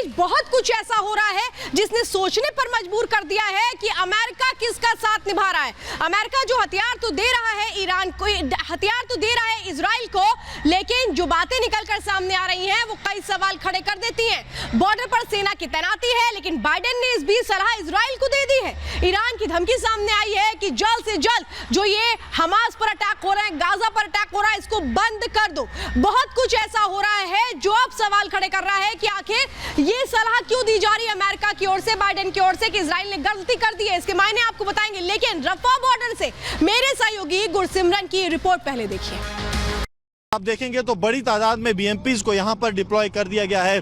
बीच बहुत कुछ ऐसा हो रहा है जिसने सोचने पर मजबूर कर दिया है कि अमेरिका किसका साथ निभा रहा है। अमेरिका जो हथियार तो दे रहा है ईरान को, हथियार तो दे रहा है इजराइल को, लेकिन जो बातें निकलकर सामने आ रही हैं वो कई सवाल खड़े कर देती हैं। बॉर्डर पर सेना की तैनाती है, लेकिन बाइडेन ने इस बीच सलाह इजराइल को दे दी है। ईरान की धमकी सामने आई है कि जल्द से जल्द जो ये हमास पर अटैक हो रहा है, गाजा पर अटैक हो रहा है, इसको बंद कर दो। बहुत कुछ ऐसा हो रहा है जो अब सवाल खड़े कर रहा है कि आखिर ये सलाह क्यों दी जा रही है अमेरिका की ओर से, बाइडेन की ओर से, कि इजराइल ने गलती कर दी है। इसके मायने आपको बताएंगे, लेकिन रफा बॉर्डर से मेरे सहयोगी गुरसिमरन की रिपोर्ट पहले देखिए। आप देखेंगे तो बड़ी तादाद में बीएमपीज को यहां पर डिप्लॉय कर दिया गया है।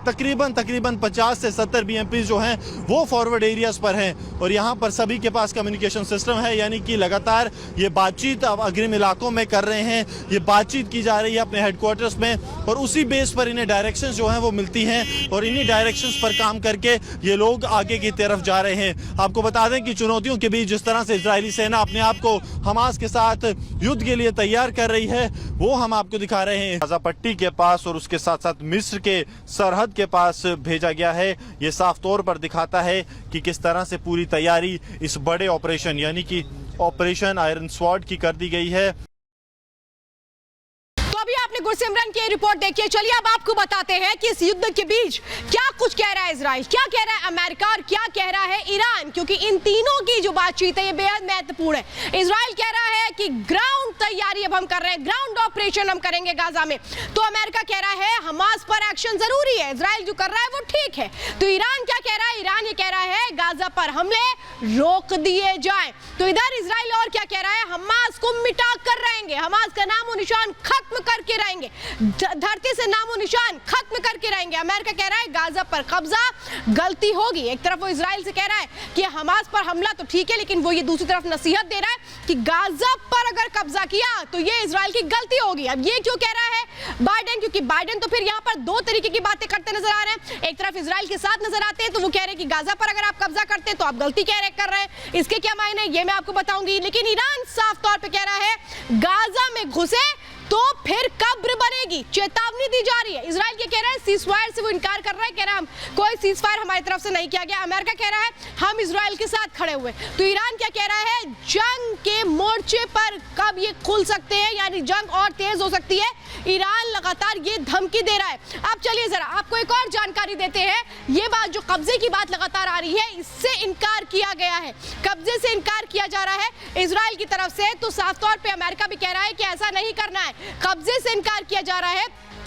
तकरीबन 50 से 70 बीएमपीज जो हैं वो फॉरवर्ड एरियाज पर हैं और यहाँ पर सभी के पास कम्युनिकेशन सिस्टम है, यानी कि लगातार ये बातचीत अब अग्रिम इलाकों में कर रहे हैं। ये बातचीत की जा रही है अपने हेडक्वार्टर्स में और उसी बेस पर इन्हें डायरेक्शंस जो हैं वो मिलती हैं और इन्हीं डायरेक्शंस पर काम करके ये लोग आगे की तरफ जा रहे हैं। आपको बता दें कि चुनौतियों के बीच जिस तरह से इजरायली सेना अपने आप को हमास के साथ युद्ध के लिए तैयार कर रही है वो हम आपको दिखा रहे हैं। गाजा पट्टी के पास और उसके साथ साथ मिस्र के सरहद के पास भेजा गया है। ये साफ तौर पर दिखाता है कि किस तरह से पूरी तैयारी इस बड़े ऑपरेशन यानी कि ऑपरेशन आयरन स्वॉर्ड की कर दी गई है। अभी आपने गुरसिमरन की रिपोर्ट देखी है। चलिए अब आपको बताते हैं कि इस युद्ध के बीच क्या कुछ कह रहा है इजराइल, क्या कह रहा है अमेरिका और क्या कह रहा है ईरान, क्योंकि इन तीनों की जो बातचीत है ये बेहद महत्वपूर्ण है। इजराइल कह रहा है कि ग्राउंड तैयारी अब हम कर रहे हैं, ग्राउंड ऑपरेशन हम करेंगे गाजा में, तो अमेरिका कह रहा है हमास पर एक्शन जरूरी है, इजराइल जो कर रहा है वो ठीक है। तो ईरान क्या कह रहा है, ईरान ये कह रहा है गाजा पर हमले रोक दिए जाए। तो इधर इजराइल और क्या कह रहा है, हमास को मिटा कर रहेंगे, हमास का नामो निशान खत्म करके रहेंगे, धरती से नामो निशान खत्म करके रहेंगे। अमेरिका कह रहा है गाजा पर कब्जा गलती होगी। एक तरफ वो इजराइल से कह रहा है कि हमास पर हमला तो ठीक है, लेकिन वो ये दूसरी तरफ नसीहत दे रहा है कि गाजा पर अगर कब्जा किया तो ये इजराइल की गलती होगी। अब ये क्यों कह रहा है बाइडेन, क्योंकि बाइडेन तो फिर यहाँ पर दो तरीके की बातें करते नजर आ रहे हैं। एक तरफ इजराइल के साथ नजर आते हैं तो वो कह रहे हैं कि गाजा पर अगर आप कब्जा करते हैं तो आप गलती कर रहे हैं। इसके क्या मायने ये मैं आपको बताऊंगी, लेकिन ईरान साफ तौर पर कह रहा है गाजा में घुसे तो फिर कब्र बनेगी, चेतावनी दी जा रही है। इजराइल क्या कह रहा है, सीजफायर से वो इनकार कर रहा है, कह रहा है हम कोई सीजफायर हमारी तरफ से नहीं किया गया। अमेरिका कह रहा है हम इजराइल के साथ खड़े हुए। तो ईरान क्या कह रहा है, जंग के मोर्चे पर कब ये खुल सकते हैं, यानी जंग और तेज हो सकती है। ईरान लगातार ये धमकी दे रहा है। अब चलिए जरा आपको एक और जानकारी देते हैं। ये बात जो कब्जे की बात लगातार आ रही है, इससे इनकार किया गया है, कब्जे से इनकार किया जा रहा है इजराइल की तरफ से। तो साफ तौर पे अमेरिका भी कह रहा है कि ऐसा नहीं करना है, कब्जे से इनकार किया जा रहा है।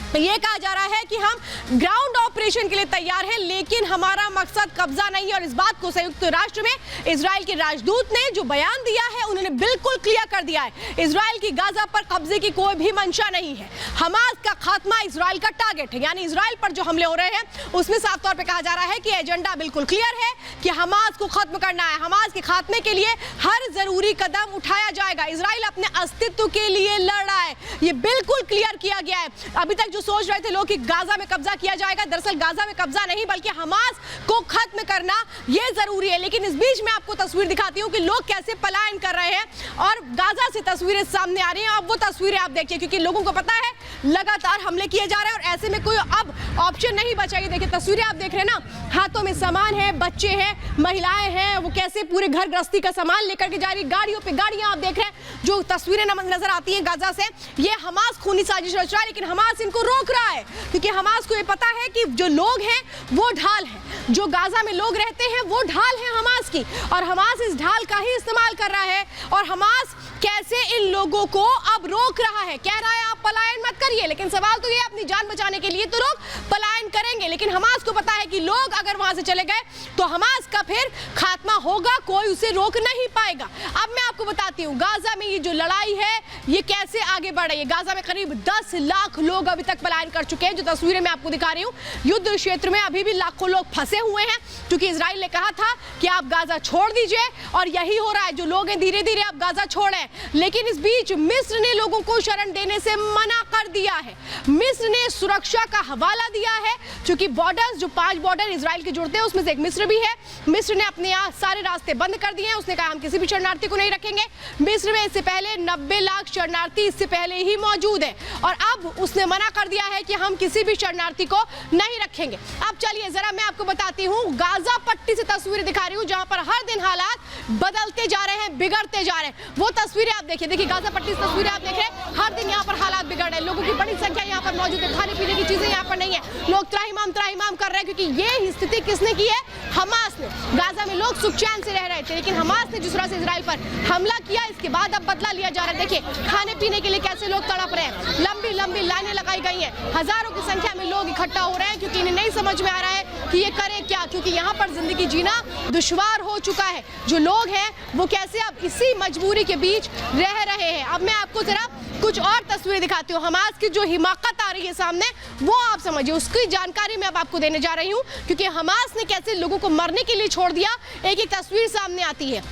ये कहा जा रहा है कि हम ग्राउंड ऑपरेशन के लिए तैयार हैं, लेकिन हमारा मकसद कब्जा नहीं है। और इस बात को संयुक्त राष्ट्र में इजराइल के राजदूत ने जो बयान दिया है उन्होंने बिल्कुल क्लियर कर दिया है, इजराइल की गाजा पर कब्जे की कोई भी मंशा नहीं है। हमास का खात्मा इजराइल का टारगेट है, यानी इजराइल पर जो हमले हो रहे हैं उसमें साफ तौर पर कहा जा रहा है कि एजेंडा बिल्कुल क्लियर है कि हमास को खत्म करना है। हमास के खात्मे के लिए हर जरूरी कदम उठाया जाएगा। इजराइल अपने अस्तित्व के लिए लड़ रहा है, ये बिल्कुल क्लियर किया गया है। अभी तक जो सोच रहे थे लोग कि गाजा में कब्जा किया जाएगा, दरअसल गाजा में कब्जा नहीं बल्कि हमास को खत्म करना ये जरूरी है। लेकिन इस बीच में आपको तस्वीर दिखाती हूं कि लोग कैसे पलायन कर रहे हैं और गाजा से तस्वीरें सामने आ रही हैं। अब वो तस्वीरें आप देखिए, क्योंकि लोगों को पता है लगातार हमले किए जा रहे हैं और ऐसे में कोई अब ऑप्शन नहीं बचा। ये देखिए तस्वीरें आप देख रहे हैं ना, हाथों में सामान है, बच्चे हैं, महिलाएं हैं, वो कैसे पूरे घर गृहस्थी का सामान लेकर के जा रही, गाड़ियों पे गाड़ियां आप देख रहे हैं। जो तस्वीरें नजर आती हैं गाजा से, ये हमास खूनी साजिश रच रहा है, लेकिन हमास इनको रोक रहा है, क्योंकि हमास को ये पता है कि जो लोग हैं वो ढाल हैं, जो गाजा में लोग रहते हैं वो ढाल है हमास की, और हमास इस ढाल का ही इस्तेमाल कर रहा है। और हमास कैसे इन लोगों को अब रोक रहा है, कह रहा है आप पलायन मत करिए, लेकिन सवाल तो ये अपनी जान बचाने के लिए तो लोग पलायन करेंगे, लेकिन हमास को पता है कि लोग अगर वहां से चले गए तो हमास का फिर खात्मा होगा, कोई उसे रोक नहीं पाएगा। अब मैं आपको बताती हूँ गाजा में ये जो लड़ाई है ये कैसे आगे बढ़ रही है। गाजा में करीब 10 लाख लोग अभी तक पलायन कर चुके हैं, जो तस्वीरें मैं आपको दिखा रही हूँ। युद्ध क्षेत्र में अभी भी लाखों लोग फंसे हुए हैं, क्योंकि इजराइल ने कहा था कि आप गाजा छोड़ दीजिए, और यही हो रहा है। जो लोग हैं धीरे धीरे अब गाजा छोड़े, लेकिन इस बीच मिस्र ने लोगों को शरण देने से मना कर दिया है। मिस्र ने सुरक्षा का हवाला दिया है क्योंकि बॉर्डर्स जो 5 बॉर्डर इजराइल के जुड़ते हैं उसमें से एक मिस्र भी है। मिस्र ने अपने यहाँ सारे रास्ते बंद कर दिए हैं। उसने कहा हम किसी भी शरणार्थी को नहीं रखेंगे। मिस्र में इससे पहले 90 लाख शरणार्थी इससे पहले ही मौजूद है और अब उसने मना कर दिया है कि हम किसी भी शरणार्थी को नहीं रखेंगे। अब चलिए जरा मैं आपको बताती हूँ, गाजा पट्टी से तस्वीरें दिखा रही हूँ जहां पर हर दिन हालात बदलते जा रहे हैं, बिगड़ते जा रहे हैं। वो तस्वीरें आप देखिए, गाजा पट्टी से तस्वीरें आप देख रहे हैं, हर दिन यहाँ पर हालात बिगड़ रहे हैं। लोगों की बड़ी संख्या यहाँ पर मौजूद है, खाने पीने की चीजें यहाँ पर नहीं है, लोग त्राहिमाम कर रहे हैं क्योंकि ये स्थिति किसने की है? हमास ने। गाजा में लोग सुख चैन से रह रहे थे, लेकिन हमास ने जिस तरह से इजराइल पर हमला किया इसके बाद अब बदला लिया जा रहा है। देखिए खाने पीने के लिए कैसे लोग तड़प रहे हैं, लंबी लंबी लाइनें लगाई गई हैं, हजारों की संख्या में लोग इकट्ठा हो रहे हैं क्योंकि इन्हें नहीं समझ में आ रहा है कि ये करें क्या, क्योंकि यहाँ पर जिंदगी जीना दुश्वार हो चुका है। जो लोग हैं वो कैसे अब इसी मजबूरी के बीच रह रहे हैं। अब मैं आपको जरा कुछ और तस्वीरें दिखाती हूँ। हमास की जो हिमाकत आ रही है सामने, वो आप समझिए, उसकी जानकारी मैं अब आपको देने जा रही हूँ क्योंकि हमास ने कैसे लोगों को मरने के लिए छोड़ दिया। एक एक तस्वीर सामने आती है।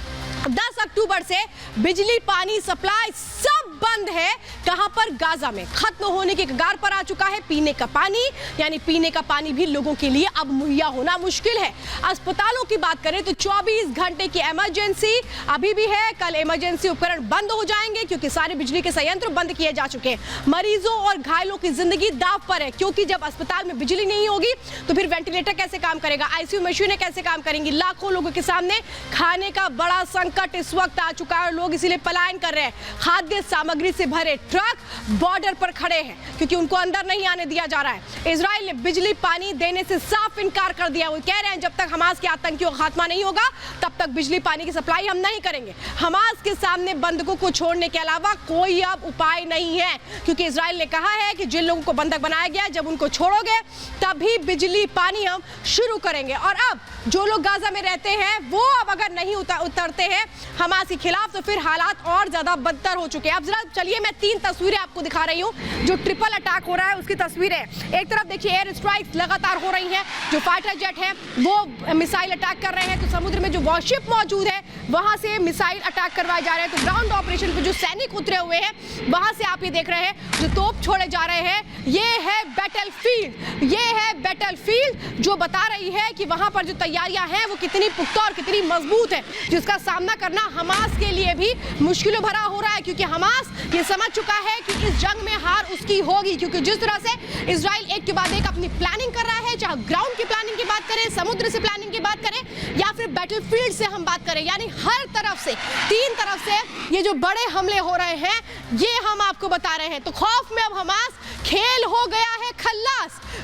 10 अक्टूबर से बिजली पानी सप्लाई सब बंद है। कहां पर? गाजा में। खत्म होने के कगार पर आ चुका है पीने का पानी, यानी पीने का पानी भी लोगों के लिए अब मुहैया होना मुश्किल है। अस्पतालों की बात करें तो 24 घंटे की इमरजेंसी अभी भी है। कल इमरजेंसी उपकरण बंद हो जाएंगे क्योंकि सारे बिजली के संयंत्र बंद किए जा चुके हैं। मरीजों और घायलों की जिंदगी दांव पर है क्योंकि जब अस्पताल में बिजली नहीं होगी तो फिर वेंटिलेटर कैसे काम करेगा, आईसीयू मशीनें कैसे काम करेंगी। लाखों लोगों के सामने खाने का बड़ा संकट इस वक्त आ चुका है और लोग इसीलिए पलायन कर रहे हैं। खाद्य सामग्री से भरे ट्रक बॉर्डर पर खड़े हैं क्योंकि उनको अंदर नहीं आने दिया जा रहा है। इजराइल ने बिजली पानी देने से साफ इनकार कर दिया। वो कह रहे हैं जब तक हमास के आतंकियों का खात्मा नहीं होगा तब तक बिजली पानी की सप्लाई हम नहीं करेंगे। हमास के सामने बंधकों को छोड़ने के अलावा कोई अब उपाय नहीं है क्योंकि इजराइल ने कहा है कि जिन लोगों को बंधक बनाया गया जब उनको छोड़ोगे तभी बिजली पानी हम शुरू करेंगे। और अब जो लोग गाजा में रहते हैं वो अब अगर नहीं उतरते हैं हमास के खिलाफ तो फिर हालात और ज्यादा बदतर हो चुके हैं। अब जरा चलिए मैं 3 तस्वीरें आपको दिखा रही हूँ जो ट्रिपल अटैक हो रहा है उसकी तस्वीरें। एक तरफ देखिए एयर स्ट्राइक्स लगातार हो रही हैं, जो फाइटर जेट है वो मिसाइल अटैक कर रहे हैं, तो समुद्र में जो वॉरशिप मौजूद है वहां से मिसाइल अटैक करवाए जा रहे हैं। तो ग्राउंड ऑपरेशन पे जो सैनिक उतरे हुए हैं वहां से आप ये देख रहे हैं जो तोप छोड़े जा रहे हैं। ये है बैटलफील्ड, ये है बैटलफील्ड जो बता रही है कि वहां पर जो तैयारियां हैं वो कितनी पुख्ता और कितनी मजबूत है, जिसका सामना करना हमास के लिए भी मुश्किलों भरा हो रहा है क्योंकि हमास ये समझ चुका है कि इस जंग में हार उसकी होगी। क्योंकि जिस तरह से इजराइल एक के बाद एक अपनी प्लानिंग कर रहा है, चाहे ग्राउंड की प्लानिंग की बात करें, समुद्र से प्लानिंग की बात करें या फिर बैटलफील्ड से हम बात करें, यानी हर तरफ से 3 तरफ से ये जो बड़े हमले हो रहे हैं ये हम आपको बता रहे हैं। तो खौफ में अब हमास, खेल हो गया है खल्लास।